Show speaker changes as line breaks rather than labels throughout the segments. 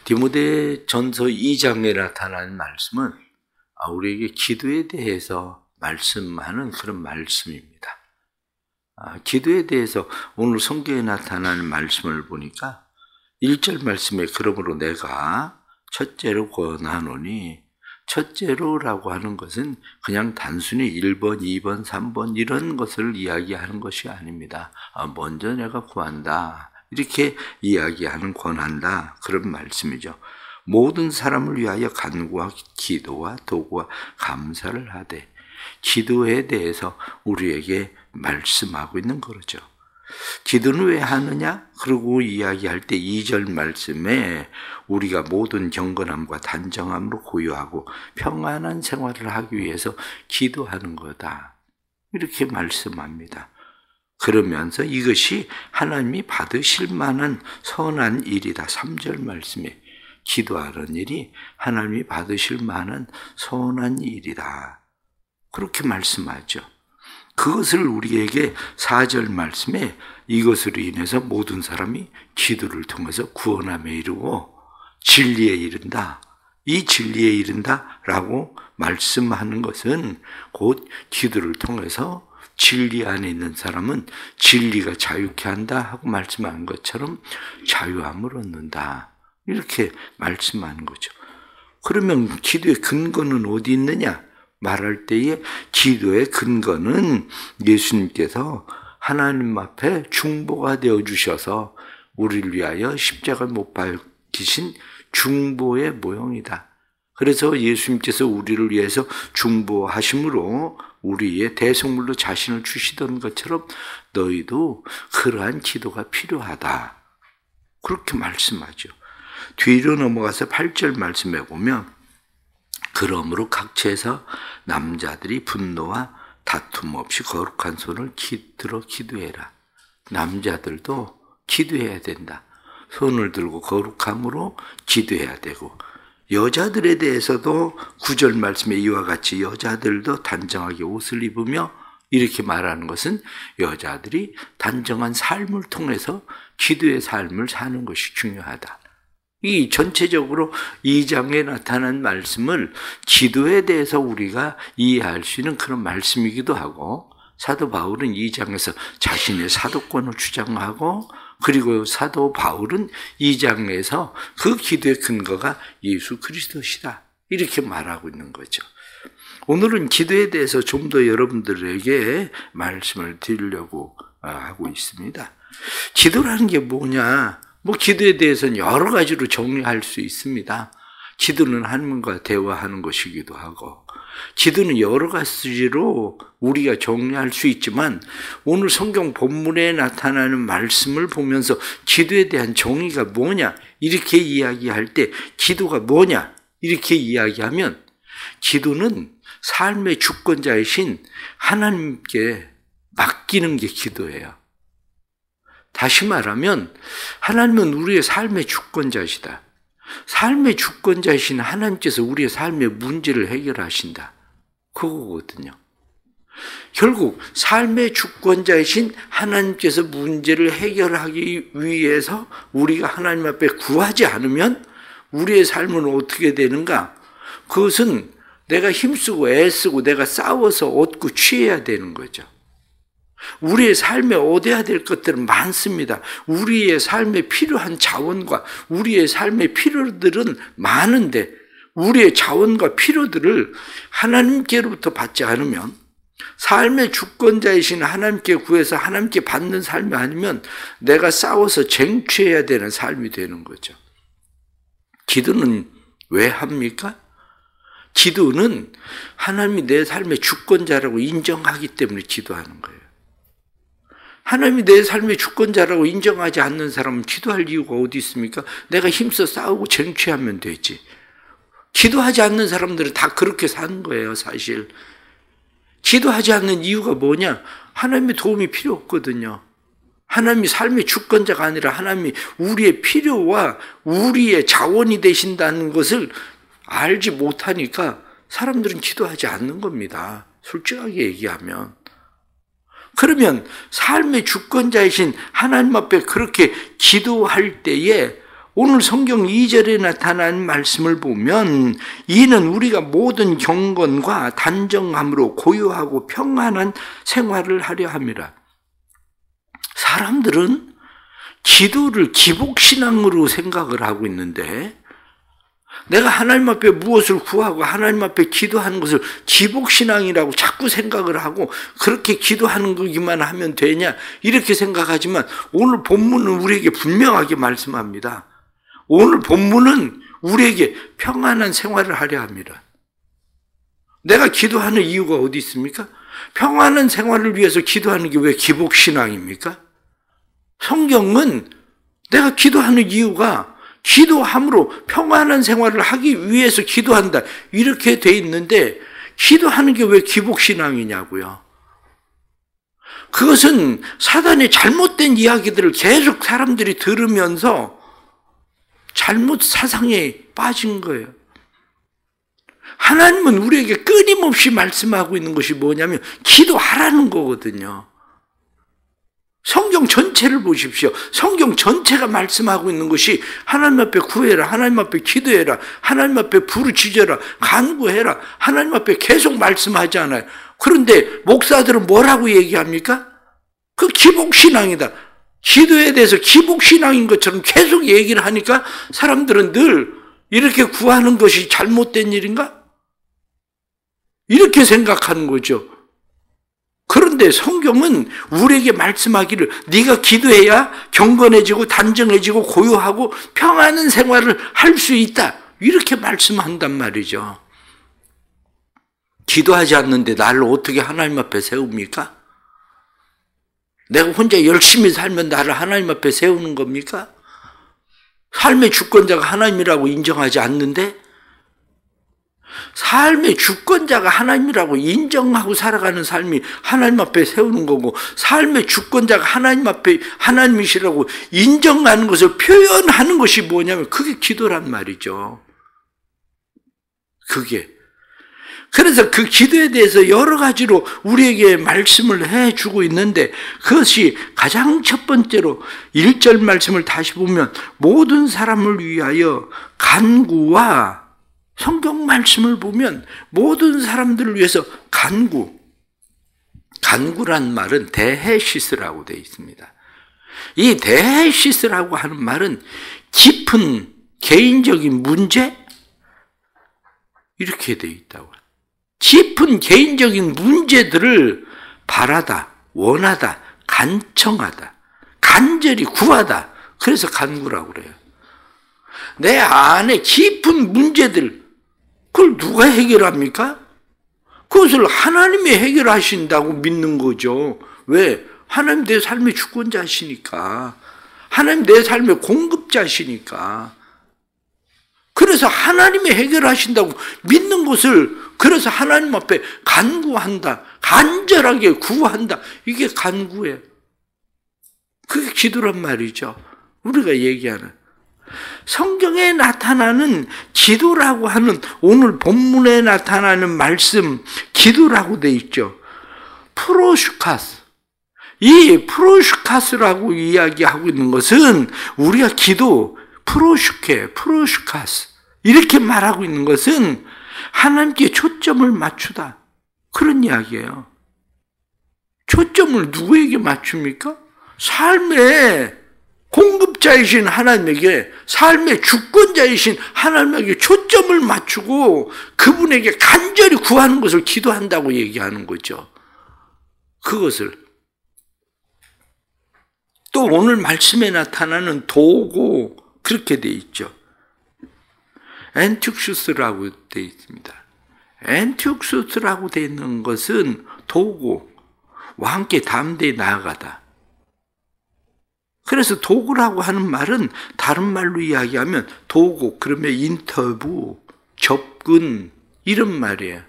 디모데전서 2장에 나타난 말씀은 우리에게 기도에 대해서 말씀하는 그런 말씀입니다. 기도에 대해서 오늘 성경에 나타나는 말씀을 보니까 1절 말씀에 그러므로 내가 첫째로 권하노니, 첫째로라고 하는 것은 그냥 단순히 1번, 2번, 3번 이런 것을 이야기하는 것이 아닙니다. 먼저 내가 구한다, 이렇게 이야기하는 권한다, 그런 말씀이죠. 모든 사람을 위하여 간구와 기도와 도구와 감사를 하되, 기도에 대해서 우리에게 말씀하고 있는 거죠. 기도는 왜 하느냐? 그러고 이야기할 때 2절 말씀에 우리가 모든 경건함과 단정함으로 고요하고 평안한 생활을 하기 위해서 기도하는 거다, 이렇게 말씀합니다. 그러면서 이것이 하나님이 받으실 만한 선한 일이다. 3절 말씀에 기도하는 일이 하나님이 받으실 만한 선한 일이다, 그렇게 말씀하죠. 그것을 우리에게 4절 말씀에 이것으로 인해서 모든 사람이 기도를 통해서 구원함에 이르고 진리에 이른다, 이 진리에 이른다라고 말씀하는 것은 곧 기도를 통해서 진리 안에 있는 사람은 진리가 자유케 한다 하고 말씀하는 것처럼 자유함을 얻는다, 이렇게 말씀하는 거죠. 그러면 기도의 근거는 어디 있느냐? 말할 때에 기도의 근거는 예수님께서 하나님 앞에 중보가 되어주셔서 우리를 위하여 십자가를 못 박히신 중보의 모형이다. 그래서 예수님께서 우리를 위해서 중보하심으로 우리의 대속물로 자신을 주시던 것처럼 너희도 그러한 기도가 필요하다, 그렇게 말씀하죠. 뒤로 넘어가서 8절 말씀에 보면 그러므로 각처에서 남자들이 분노와 다툼 없이 거룩한 손을 들어 기도해라. 남자들도 기도해야 된다. 손을 들고 거룩함으로 기도해야 되고, 여자들에 대해서도 9절 말씀에 이와 같이 여자들도 단정하게 옷을 입으며, 이렇게 말하는 것은 여자들이 단정한 삶을 통해서 기도의 삶을 사는 것이 중요하다. 이 전체적으로 2장에 나타난 말씀을 기도에 대해서 우리가 이해할 수 있는 그런 말씀이기도 하고, 사도 바울은 2장에서 자신의 사도권을 주장하고, 그리고 사도 바울은 2장에서 그 기도의 근거가 예수 그리스도시다, 이렇게 말하고 있는 거죠. 오늘은 기도에 대해서 좀 더 여러분들에게 말씀을 드리려고 하고 있습니다. 기도라는 게 뭐냐? 기도에 대해서는 여러 가지로 정리할 수 있습니다. 기도는 하나님과 대화하는 것이기도 하고, 기도는 여러 가지로 우리가 정리할 수 있지만, 오늘 성경 본문에 나타나는 말씀을 보면서 기도에 대한 정의가 뭐냐, 이렇게 이야기할 때 기도가 뭐냐, 이렇게 이야기하면 기도는 삶의 주권자이신 하나님께 맡기는 게 기도예요. 다시 말하면 하나님은 우리의 삶의 주권자시다. 삶의 주권자이신 하나님께서 우리의 삶의 문제를 해결하신다, 그거거든요. 결국 삶의 주권자이신 하나님께서 문제를 해결하기 위해서 우리가 하나님 앞에 구하지 않으면 우리의 삶은 어떻게 되는가? 그것은 내가 힘쓰고 애쓰고 내가 싸워서 얻고 취해야 되는 거죠. 우리의 삶에 얻어야 될 것들은 많습니다. 우리의 삶에 필요한 자원과 우리의 삶의 필요들은 많은데, 우리의 자원과 필요들을 하나님께로부터 받지 않으면, 삶의 주권자이신 하나님께 구해서 하나님께 받는 삶이 아니면 내가 싸워서 쟁취해야 되는 삶이 되는 거죠. 기도는 왜 합니까? 기도는 하나님이 내 삶의 주권자라고 인정하기 때문에 기도하는 거예요. 하나님이 내 삶의 주권자라고 인정하지 않는 사람은 기도할 이유가 어디 있습니까? 내가 힘써 싸우고 쟁취하면 되지. 기도하지 않는 사람들은 다 그렇게 사는 거예요, 사실. 기도하지 않는 이유가 뭐냐? 하나님의 도움이 필요 없거든요. 하나님이 삶의 주권자가 아니라 하나님이 우리의 필요와 우리의 자원이 되신다는 것을 알지 못하니까 사람들은 기도하지 않는 겁니다, 솔직하게 얘기하면. 그러면 삶의 주권자이신 하나님 앞에 그렇게 기도할 때에 오늘 성경 2절에 나타난 말씀을 보면 이는 우리가 모든 경건과 단정함으로 고요하고 평안한 생활을 하려 함이라. 사람들은 기도를 기복신앙으로 생각을 하고 있는데 내가 하나님 앞에 무엇을 구하고 하나님 앞에 기도하는 것을 기복신앙이라고 자꾸 생각을 하고 그렇게 기도하는 거기만 하면 되냐 이렇게 생각하지만 오늘 본문은 우리에게 분명하게 말씀합니다. 오늘 본문은 우리에게 평안한 생활을 하려 합니다. 내가 기도하는 이유가 어디 있습니까? 평안한 생활을 위해서 기도하는 게 왜 기복신앙입니까? 성경은 내가 기도하는 이유가 기도함으로 평안한 생활을 하기 위해서 기도한다 이렇게 돼 있는데 기도하는 게 왜 기복신앙이냐고요. 그것은 사단의 잘못된 이야기들을 계속 사람들이 들으면서 잘못 사상에 빠진 거예요. 하나님은 우리에게 끊임없이 말씀하고 있는 것이 뭐냐면 기도하라는 거거든요. 성경 전체를 보십시오. 성경 전체가 말씀하고 있는 것이 하나님 앞에 구해라, 하나님 앞에 기도해라, 하나님 앞에 부르짖어라, 간구해라, 하나님 앞에 계속 말씀하지 않아요. 그런데 목사들은 뭐라고 얘기합니까? 그 기복신앙이다. 기도에 대해서 기복신앙인 것처럼 계속 얘기를 하니까 사람들은 늘 이렇게 구하는 것이 잘못된 일인가? 이렇게 생각하는 거죠. 그런데 성경은 우리에게 말씀하기를 네가 기도해야 경건해지고 단정해지고 고요하고 평안한 생활을 할 수 있다. 이렇게 말씀한단 말이죠. 기도하지 않는데 나를 어떻게 하나님 앞에 세웁니까? 내가 혼자 열심히 살면 나를 하나님 앞에 세우는 겁니까? 삶의 주권자가 하나님이라고 인정하지 않는데 삶의 주권자가 하나님이라고 인정하고 살아가는 삶이 하나님 앞에 세우는 거고 삶의 주권자가 하나님 앞에 하나님이시라고 인정하는 것을 표현하는 것이 뭐냐면 그게 기도란 말이죠. 그게. 그래서 그 기도에 대해서 여러 가지로 우리에게 말씀을 해주고 있는데 그것이 가장 첫 번째로 1절 말씀을 다시 보면 모든 사람을 위하여 간구와 성경 말씀을 보면 모든 사람들을 위해서 간구란 말은 데헤시스라고 되어 있습니다. 이 데헤시스라고 하는 말은 깊은 개인적인 문제 이렇게 되어 있다고. 깊은 개인적인 문제들을 바라다, 원하다, 간청하다, 간절히 구하다. 그래서 간구라고 그래요. 내 안에 깊은 문제들 그걸 누가 해결합니까? 그것을 하나님이 해결하신다고 믿는 거죠. 왜? 하나님 내 삶의 주권자시니까. 하나님 내 삶의 공급자시니까. 그래서 하나님이 해결하신다고 믿는 것을 그래서 하나님 앞에 간구한다. 간절하게 구한다. 이게 간구예요. 그게 기도란 말이죠. 우리가 얘기하는. 성경에 나타나는 기도라고 하는 오늘 본문에 나타나는 말씀 기도라고 돼 있죠. 프로슈카스. 이 프로슈카스라고 이야기하고 있는 것은 우리가 기도 프로슈카스 이렇게 말하고 있는 것은 하나님께 초점을 맞추다. 그런 이야기예요. 초점을 누구에게 맞춥니까? 삶의 공급자이신 하나님에게 삶의 주권자이신 하나님에게 초점을 맞추고 그분에게 간절히 구하는 것을 기도한다고 얘기하는 거죠. 그것을 또 오늘 말씀에 나타나는 도고 그렇게 돼 있죠. 엔티옥수스라고 돼 있습니다. 엔티옥수스라고 돼 있는 것은 도고와 함께 담대히 나아가다. 그래서 도구라고 하는 말은 다른 말로 이야기하면 도구, 그러면 인터뷰, 접근 이런 말이에요.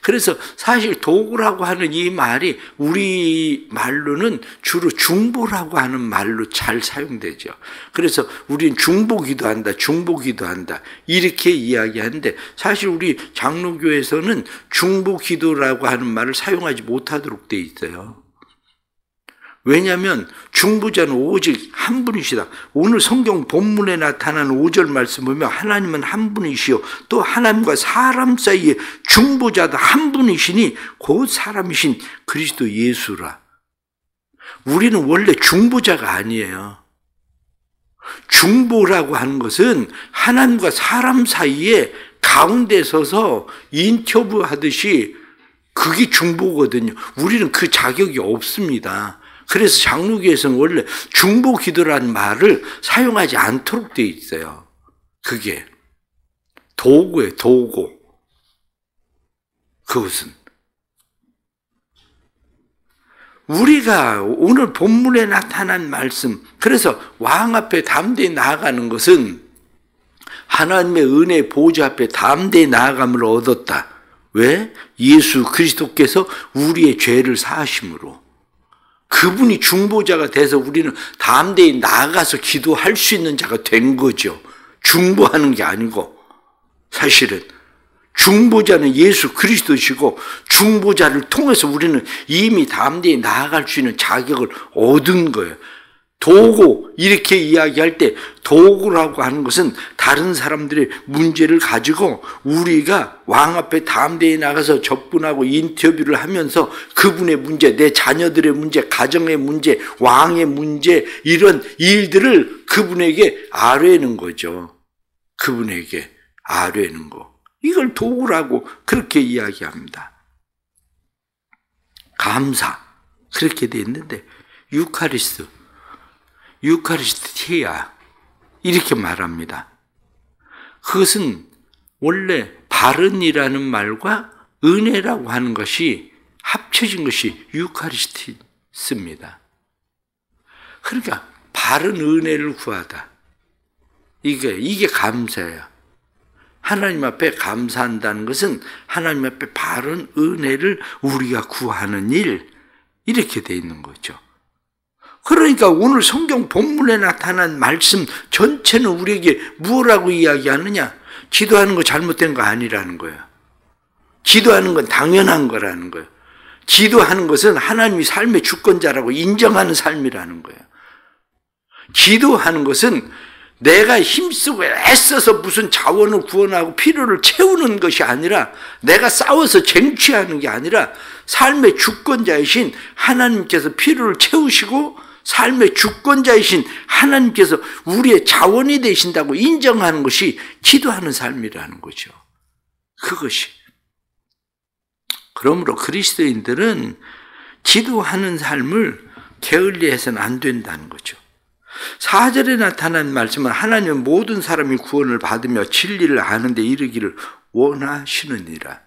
그래서 사실 도구라고 하는 이 말이 우리 말로는 주로 중보라고 하는 말로 잘 사용되죠. 그래서 우리는 중보기도 한다, 중보기도 한다 이렇게 이야기하는데 사실 우리 장로교에서는 중보기도라고 하는 말을 사용하지 못하도록 돼 있어요. 왜냐하면 중보자는 오직 한 분이시다. 오늘 성경 본문에 나타난 5절 말씀 보면 하나님은 한 분이시요 또 하나님과 사람 사이에 중보자도 한 분이시니 곧 사람이신 그리스도 예수라. 우리는 원래 중보자가 아니에요. 중보라고 하는 것은 하나님과 사람 사이에 가운데 서서 인터뷰하듯이 그게 중보거든요. 우리는 그 자격이 없습니다. 그래서 장로교에서는 원래 중보 기도라는 말을 사용하지 않도록 되어 있어요. 그게 도구예요, 도구. 그것은 우리가 오늘 본문에 나타난 말씀, 그래서 왕 앞에 담대히 나아가는 것은 하나님의 은혜 보좌 앞에 담대히 나아감을 얻었다. 왜? 예수 그리스도께서 우리의 죄를 사하심으로. 그분이 중보자가 돼서 우리는 담대히 나아가서 기도할 수 있는 자가 된 거죠. 중보하는 게 아니고. 사실은 중보자는 예수 그리스도시고 중보자를 통해서 우리는 이미 담대히 나아갈 수 있는 자격을 얻은 거예요. 도구, 이렇게 이야기할 때 도구라고 하는 것은 다른 사람들의 문제를 가지고 우리가 왕 앞에 담대히 나가서 접근하고 인터뷰를 하면서 그분의 문제, 내 자녀들의 문제, 가정의 문제, 왕의 문제, 이런 일들을 그분에게 아뢰는 거죠. 그분에게 아뢰는 거. 이걸 도구라고 그렇게 이야기합니다. 감사, 그렇게 돼 있는데 유카리스티아 이렇게 말합니다. 그것은 원래 바른이라는 말과 은혜라고 하는 것이 합쳐진 것이 유카리스티스입니다. 그러니까 바른 은혜를 구하다. 이게 감사예요. 하나님 앞에 감사한다는 것은 하나님 앞에 바른 은혜를 우리가 구하는 일, 이렇게 돼 있는 거죠. 그러니까 오늘 성경 본문에 나타난 말씀 전체는 우리에게 뭐라고 이야기하느냐? 기도하는 거 잘못된 거 아니라는 거예요. 기도하는 건 당연한 거라는 거예요. 기도하는 것은 하나님이 삶의 주권자라고 인정하는 삶이라는 거예요. 기도하는 것은 내가 힘쓰고 애써서 무슨 자원을 구원하고 필요를 채우는 것이 아니라, 내가 싸워서 쟁취하는 게 아니라 삶의 주권자이신 하나님께서 필요를 채우시고 삶의 주권자이신 하나님께서 우리의 자원이 되신다고 인정하는 것이 기도하는 삶이라는 거죠. 그것이. 그러므로 그리스도인들은 기도하는 삶을 게을리해서는 안 된다는 거죠. 4절에 나타난 말씀은 하나님은 모든 사람이 구원을 받으며 진리를 아는 데 이르기를 원하시느니라.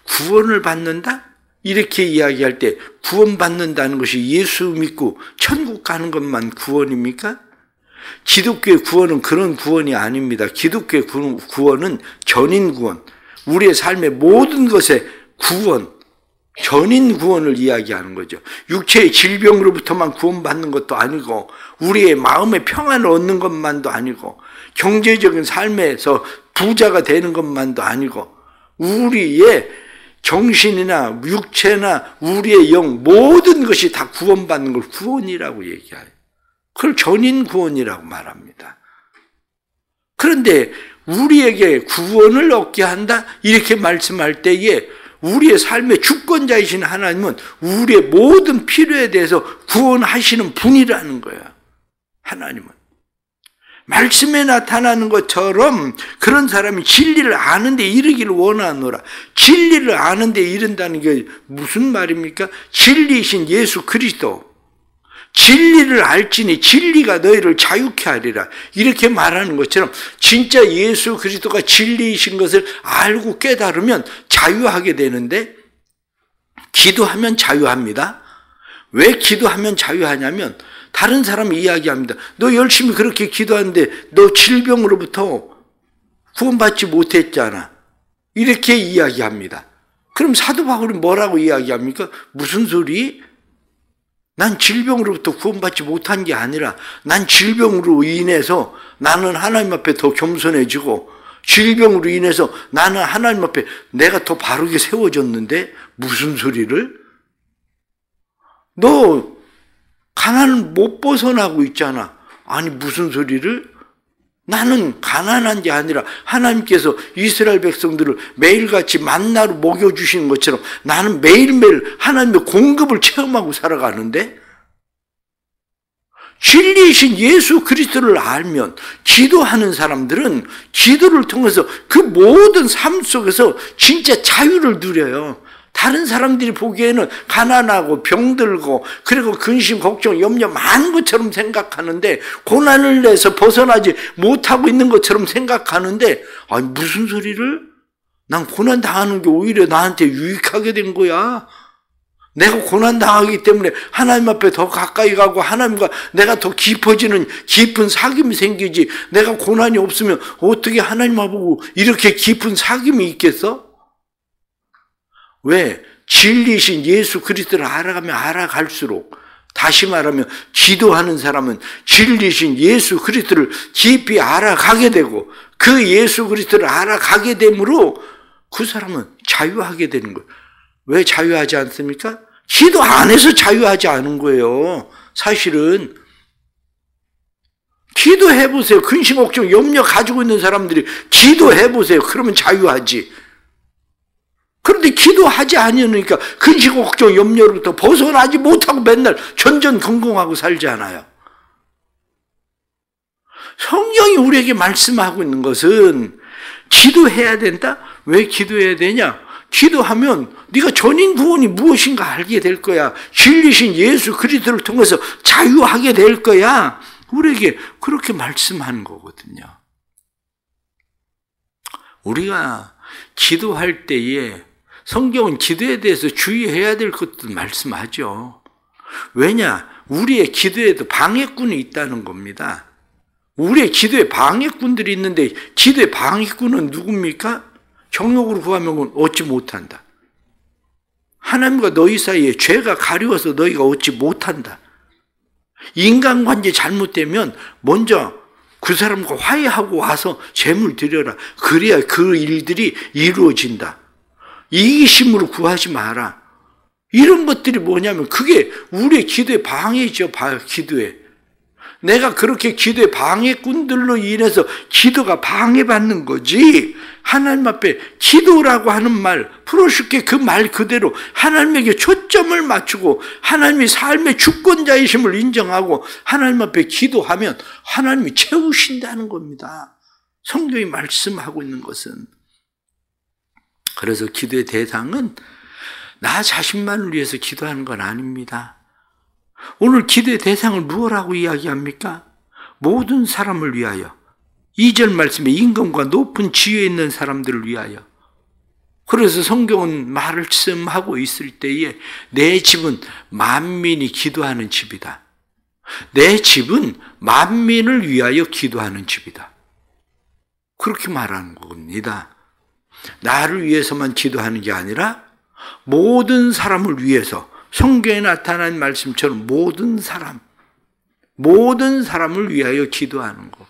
구원을 받는다? 이렇게 이야기할 때 구원받는다는 것이 예수 믿고 천국 가는 것만 구원입니까? 기독교의 구원은 그런 구원이 아닙니다. 기독교의 구원은 전인 구원, 우리의 삶의 모든 것의 구원, 전인 구원을 이야기하는 거죠. 육체의 질병으로부터만 구원받는 것도 아니고, 우리의 마음의 평안을 얻는 것만도 아니고, 경제적인 삶에서 부자가 되는 것만도 아니고, 우리의 정신이나 육체나 우리의 영 모든 것이 다 구원받는 걸 구원이라고 얘기해요. 그걸 전인 구원이라고 말합니다. 그런데 우리에게 구원을 얻게 한다? 이렇게 말씀할 때에 우리의 삶의 주권자이신 하나님은 우리의 모든 필요에 대해서 구원하시는 분이라는 거예요. 하나님은. 말씀에 나타나는 것처럼 그런 사람이 진리를 아는 데 이르기를 원하노라. 진리를 아는 데 이른다는 게 무슨 말입니까? 진리이신 예수 그리스도. 진리를 알지니 진리가 너희를 자유케 하리라. 이렇게 말하는 것처럼 진짜 예수 그리스도가 진리이신 것을 알고 깨달으면 자유하게 되는데, 기도하면 자유합니다. 왜 기도하면 자유하냐면, 다른 사람이 이야기합니다. 너 열심히 그렇게 기도하는데 너 질병으로부터 구원받지 못했잖아. 이렇게 이야기합니다. 그럼 사도 바울이 뭐라고 이야기합니까? 무슨 소리? 난 질병으로부터 구원받지 못한 게 아니라 난 질병으로 인해서 나는 하나님 앞에 더 겸손해지고, 질병으로 인해서 나는 하나님 앞에 내가 더 바르게 세워졌는데 무슨 소리를? 너 가난을 못 벗어나고 있잖아. 아니 무슨 소리를? 나는 가난한 게 아니라 하나님께서 이스라엘 백성들을 매일같이 만나로 먹여주시는 것처럼 나는 매일매일 하나님의 공급을 체험하고 살아가는데, 진리이신 예수 그리스도를 알면 기도하는 사람들은 기도를 통해서 그 모든 삶 속에서 진짜 자유를 누려요. 다른 사람들이 보기에는 가난하고 병들고 그리고 근심, 걱정, 염려 많은 것처럼 생각하는데, 고난을 내서 벗어나지 못하고 있는 것처럼 생각하는데, 아니 무슨 소리를? 난 고난 당하는 게 오히려 나한테 유익하게 된 거야. 내가 고난 당하기 때문에 하나님 앞에 더 가까이 가고 하나님과 내가 더 깊어지는 깊은 사귐이 생기지, 내가 고난이 없으면 어떻게 하나님 앞보고 이렇게 깊은 사귐이 있겠어? 왜? 진리이신 예수 그리스도를 알아가면 알아갈수록, 다시 말하면 기도하는 사람은 진리이신 예수 그리스도를 깊이 알아가게 되고, 그 예수 그리스도를 알아가게 되므로 그 사람은 자유하게 되는 거예요. 왜 자유하지 않습니까? 기도 안에서 자유하지 않은 거예요. 사실은 기도해보세요. 근심, 걱정, 염려 가지고 있는 사람들이 기도해보세요. 그러면 자유하지. 그런데 기도하지 않으니까 근심, 걱정, 염려로부터 벗어나지 못하고 맨날 전전긍긍하고 살잖아요. 성경이 우리에게 말씀하고 있는 것은 기도해야 된다? 왜 기도해야 되냐? 기도하면 네가 전인 구원이 무엇인가 알게 될 거야. 진리신 예수 그리스도를 통해서 자유하게 될 거야. 우리에게 그렇게 말씀하는 거거든요. 우리가 기도할 때에 성경은 기도에 대해서 주의해야 될 것도 말씀하죠. 왜냐? 우리의 기도에도 방해꾼이 있다는 겁니다. 우리의 기도에 방해꾼들이 있는데, 기도의 방해꾼은 누굽니까? 정욕으로 구하면 얻지 못한다. 하나님과 너희 사이에 죄가 가려워서 너희가 얻지 못한다. 인간관계 잘못되면 먼저 그 사람과 화해하고 와서 제물 드려라. 그래야 그 일들이 이루어진다. 이기심으로 구하지 마라. 이런 것들이 뭐냐면 그게 우리의 기도의 방해죠. 기도에. 내가 그렇게 기도의 방해꾼들로 인해서 기도가 방해받는 거지, 하나님 앞에 기도라고 하는 말, 프로쉽게 그 말 그대로 하나님에게 초점을 맞추고 하나님이 삶의 주권자이심을 인정하고 하나님 앞에 기도하면 하나님이 채우신다는 겁니다. 성경이 말씀하고 있는 것은. 그래서 기도의 대상은 나 자신만을 위해서 기도하는 건 아닙니다. 오늘 기도의 대상을 무엇라고 이야기합니까? 모든 사람을 위하여. 2절 말씀에 임금과 높은 지위에 있는 사람들을 위하여. 그래서 성경은 말씀하고 있을 때에 내 집은 만민이 기도하는 집이다. 내 집은 만민을 위하여 기도하는 집이다. 그렇게 말하는 겁니다. 나를 위해서만 기도하는 게 아니라 모든 사람을 위해서, 성경에 나타난 말씀처럼 모든 사람을 위하여 기도하는 것.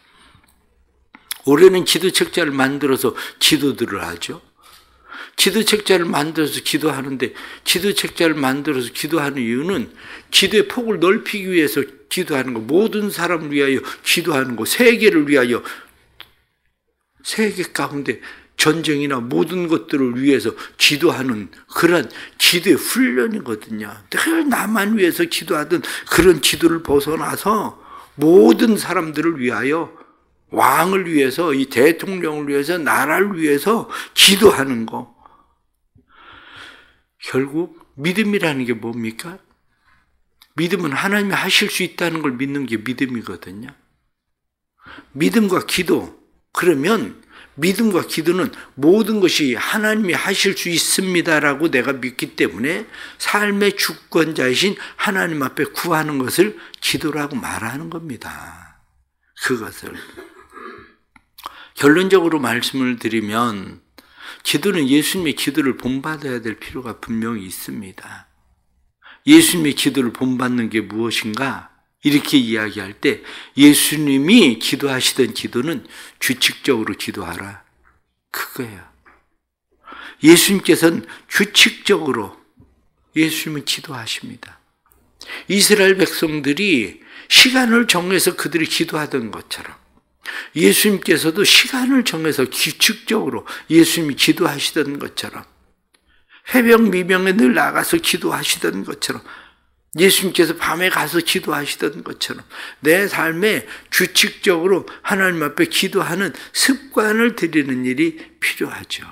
올해는 기도책자를 만들어서 기도들을 하죠. 기도책자를 만들어서 기도하는데, 기도책자를 만들어서 기도하는 이유는 기도의 폭을 넓히기 위해서 기도하는 거, 모든 사람을 위하여 기도하는 거, 세계를 위하여, 세계 가운데 전쟁이나 모든 것들을 위해서 기도하는 그런 기도의 훈련이거든요. 늘 나만 위해서 기도하던 그런 기도를 벗어나서 모든 사람들을 위하여, 왕을 위해서, 이 대통령을 위해서, 나라를 위해서 기도하는 거. 결국 믿음이라는 게 뭡니까? 믿음은 하나님이 하실 수 있다는 걸 믿는 게 믿음이거든요. 믿음과 기도, 그러면 믿음과 기도는 모든 것이 하나님이 하실 수 있습니다라고 내가 믿기 때문에 삶의 주권자이신 하나님 앞에 구하는 것을 기도라고 말하는 겁니다. 그것을. 결론적으로 말씀을 드리면 기도는 예수님의 기도를 본받아야 될 필요가 분명히 있습니다. 예수님의 기도를 본받는 게 무엇인가? 이렇게 이야기할 때 예수님이 기도하시던 기도는 규칙적으로 기도하라. 그거예요. 예수님께서는 규칙적으로 예수님은 기도하십니다. 이스라엘 백성들이 시간을 정해서 그들이 기도하던 것처럼 예수님께서도 시간을 정해서 규칙적으로 예수님이 기도하시던 것처럼 새벽 미명에 늘 나가서 기도하시던 것처럼 예수님께서 밤에 가서 기도하시던 것처럼 내 삶에 규칙적으로 하나님 앞에 기도하는 습관을 들이는 일이 필요하죠.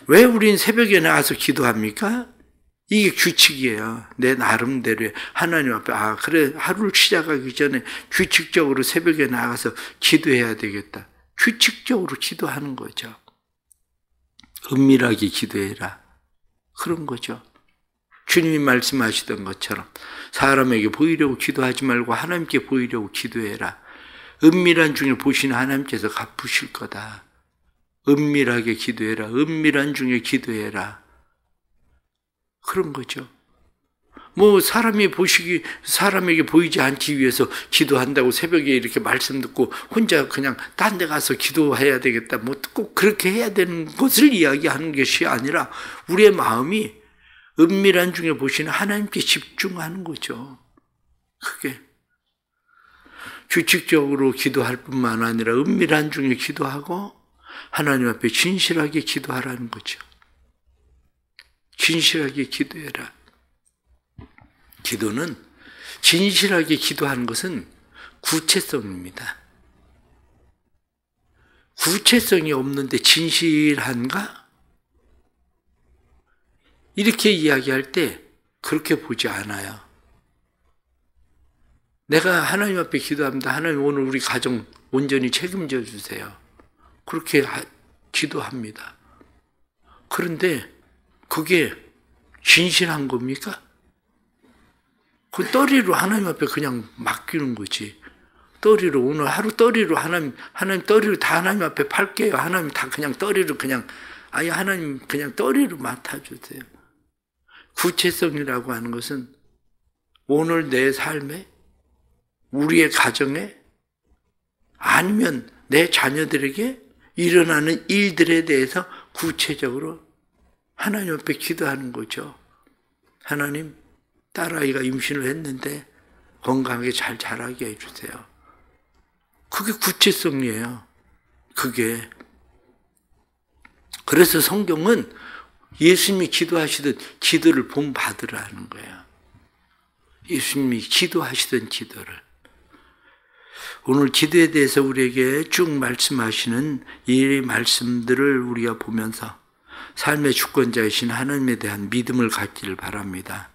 왜 우린 새벽에 나가서 기도합니까? 이게 규칙이에요. 내 나름대로 하나님 앞에 그래 하루를 시작하기 전에 규칙적으로 새벽에 나가서 기도해야 되겠다. 규칙적으로 기도하는 거죠. 은밀하게 기도해라. 그런 거죠. 주님이 말씀하시던 것처럼 사람에게 보이려고 기도하지 말고 하나님께 보이려고 기도해라. 은밀한 중에 보시는 하나님께서 갚으실 거다. 은밀하게 기도해라. 은밀한 중에 기도해라. 그런 거죠. 사람에게 보이지 않기 위해서 기도한다고 새벽에 이렇게 말씀 듣고 혼자 그냥 딴 데 가서 기도해야 되겠다. 꼭 그렇게 해야 되는 것을 이야기하는 것이 아니라 우리의 마음이 은밀한 중에 보시는 하나님께 집중하는 거죠. 그게 규칙적으로 기도할 뿐만 아니라 은밀한 중에 기도하고 하나님 앞에 진실하게 기도하라는 거죠. 진실하게 기도해라. 기도는 진실하게 기도하는 것은 구체성입니다. 구체성이 없는데 진실한가? 이렇게 이야기할 때 그렇게 보지 않아요. 내가 하나님 앞에 기도합니다. 하나님 오늘 우리 가정 온전히 책임져 주세요. 그렇게 기도합니다. 그런데 그게 진실한 겁니까? 그 떠리로 하나님 앞에 그냥 맡기는 거지. 떠리로 오늘 하루 떠리로 하나님 떠리로 다 하나님 앞에 팔게요. 하나님 다 그냥 떠리로 그냥 아예 하나님 그냥 떠리로 맡아주세요. 구체성이라고 하는 것은 오늘 내 삶에 우리의 가정에 아니면 내 자녀들에게 일어나는 일들에 대해서 구체적으로 하나님 앞에 기도하는 거죠. 하나님, 딸아이가 임신을 했는데 건강하게 잘 자라게 해주세요. 그게 구체성이에요. 그게. 그래서 성경은 예수님이 기도하시던 기도를 본받으라는 거예요. 예수님이 기도하시던 기도를. 오늘 기도에 대해서 우리에게 쭉 말씀하시는 이 말씀들을 우리가 보면서 삶의 주권자이신 하나님에 대한 믿음을 갖기를 바랍니다.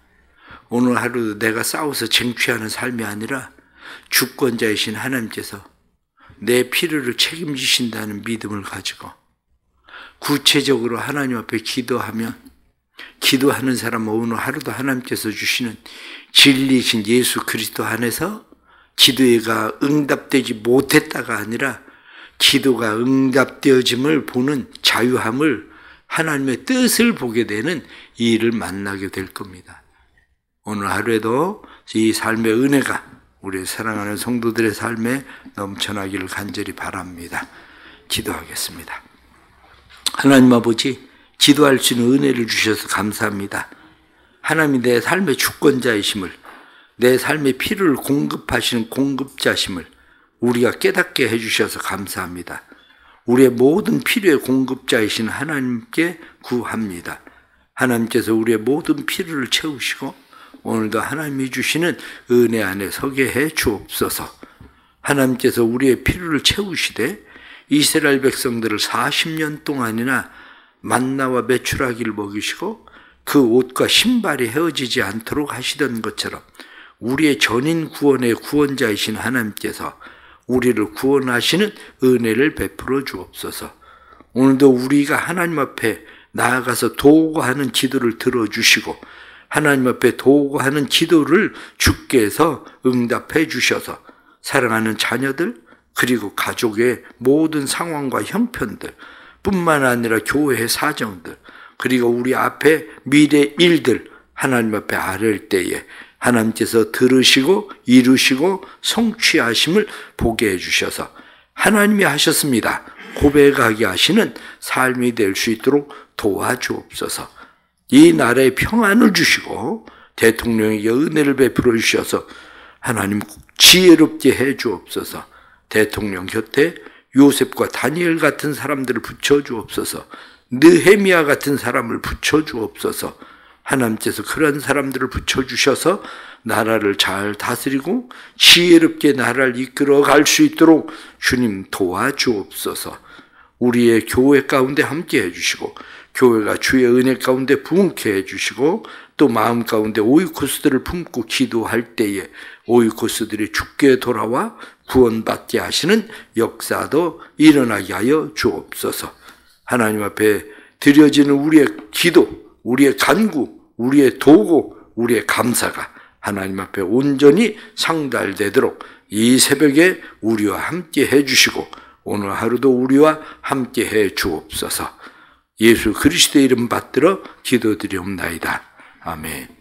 오늘 하루 내가 싸워서 쟁취하는 삶이 아니라 주권자이신 하나님께서 내 필요를 책임지신다는 믿음을 가지고 구체적으로 하나님 앞에 기도하면 기도하는 사람은 오늘 하루도 하나님께서 주시는 진리이신 예수 그리스도 안에서 기도가 응답되지 못했다가 아니라 기도가 응답되어짐을 보는 자유함을 하나님의 뜻을 보게 되는 이 일을 만나게 될 겁니다. 오늘 하루에도 이 삶의 은혜가 우리 사랑하는 성도들의 삶에 넘쳐나기를 간절히 바랍니다. 기도하겠습니다. 하나님 아버지, 기도할 수 있는 은혜를 주셔서 감사합니다. 하나님이 내 삶의 주권자이심을, 내 삶의 필요를 공급하시는 공급자심을 우리가 깨닫게 해주셔서 감사합니다. 우리의 모든 필요의 공급자이신 하나님께 구합니다. 하나님께서 우리의 모든 필요를 채우시고 오늘도 하나님이 주시는 은혜 안에 서게 해 주옵소서. 하나님께서 우리의 필요를 채우시되 이스라엘 백성들을 40년 동안이나 만나와 메추라기를 먹이시고 그 옷과 신발이 헤어지지 않도록 하시던 것처럼 우리의 전인 구원의 구원자이신 하나님께서 우리를 구원하시는 은혜를 베풀어 주옵소서. 오늘도 우리가 하나님 앞에 나아가서 도구하는 기도를 들어주시고 하나님 앞에 도구하는 기도를 주께서 응답해 주셔서 사랑하는 자녀들 그리고 가족의 모든 상황과 형편들 뿐만 아니라 교회의 사정들 그리고 우리 앞에 미래 일들 하나님 앞에 아뢰을 때에 하나님께서 들으시고 이루시고 성취하심을 보게 해주셔서 하나님이 하셨습니다 고백하게 하시는 삶이 될 수 있도록 도와주옵소서. 이 나라에 평안을 주시고 대통령에게 은혜를 베풀어 주셔서 하나님 지혜롭게 해 주옵소서. 대통령 곁에 요셉과 다니엘 같은 사람들을 붙여 주옵소서. 느헤미야 같은 사람을 붙여 주옵소서. 하나님께서 그런 사람들을 붙여 주셔서 나라를 잘 다스리고 지혜롭게 나라를 이끌어 갈 수 있도록 주님 도와주옵소서. 우리의 교회 가운데 함께 해주시고 교회가 주의 은혜 가운데 부흥케 해주시고 또 마음 가운데 오이코스들을 품고 기도할 때에 오이코스들이 주께 돌아와 구원받게 하시는 역사도 일어나게 하여 주옵소서. 하나님 앞에 드려지는 우리의 기도, 우리의 간구, 우리의 도구, 우리의 감사가 하나님 앞에 온전히 상달되도록 이 새벽에 우리와 함께 해주시고 오늘 하루도 우리와 함께 해 주옵소서. 예수 그리스도의 이름 받들어 기도드리옵나이다. 아멘.